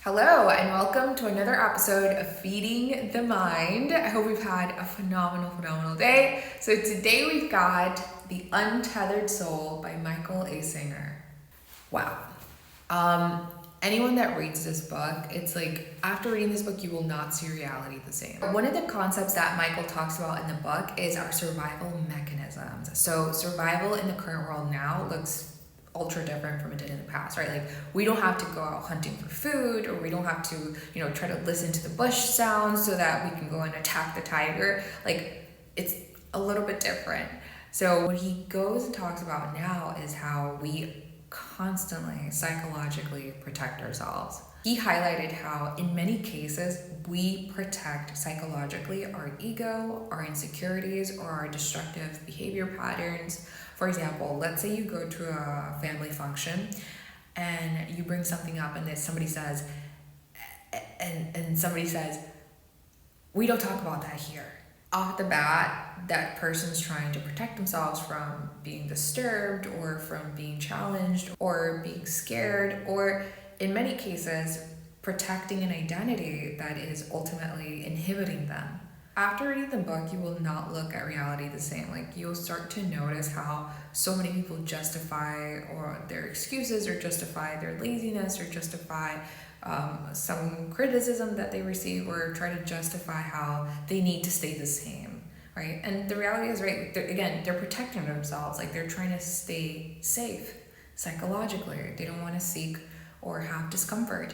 Hello and welcome to another episode of Feeding the Mind. I hope we've had a phenomenal day. So today we've got The Untethered Soul by Michael A. Singer. Wow. Anyone that reads this book, it's like after reading this book, you will not see reality the same. One of the concepts that Michael talks about in the book is our survival mechanisms. So survival in the current world now looks ultra different from it did in the past, right? Like we don't have to go out hunting for food, or we don't have to, try to listen to the bush sounds so that we can go and attack the tiger. Like it's a little bit different. So what he goes and talks about now is how we constantly psychologically protect ourselves. He highlighted how in many cases we protect psychologically our ego, our insecurities, or our destructive behavior patterns. For example, let's say you go to a family function and you bring something up and then somebody says, we don't talk about that here. Off the bat, that person's trying to protect themselves from being disturbed or from being challenged or being scared, or in many cases, protecting an identity that is ultimately inhibiting them. After reading the book, you will not look at reality the same. Like you'll start to notice how so many people justify or their excuses, or justify their laziness, or justify some criticism that they receive, or try to justify how they need to stay the same, right? And the reality is, right, they're protecting themselves. Like they're trying to stay safe psychologically. They don't want to seek or have discomfort.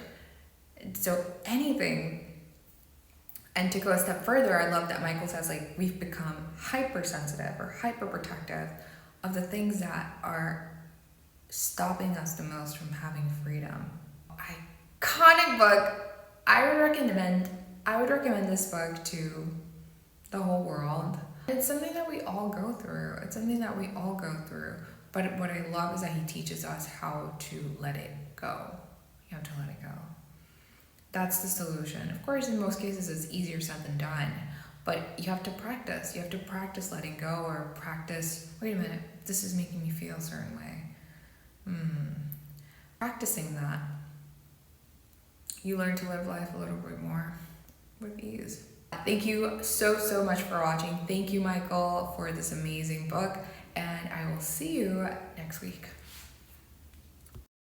So anything. And to go a step further, I love that Michael says, like, we've become hypersensitive or hyperprotective of the things that are stopping us the most from having freedom. Iconic book. I would recommend this book to the whole world. It's something that we all go through. But what I love is that he teaches us how to let it go. You have to let it go. That's the solution. Of course, in most cases, it's easier said than done, but you have to practice. You have to practice letting go, or practice, wait a minute, this is making me feel a certain way. Practicing that, you learn to live life a little bit more with ease. Thank you so much for watching. Thank you, Michael, for this amazing book, and I will see you next week.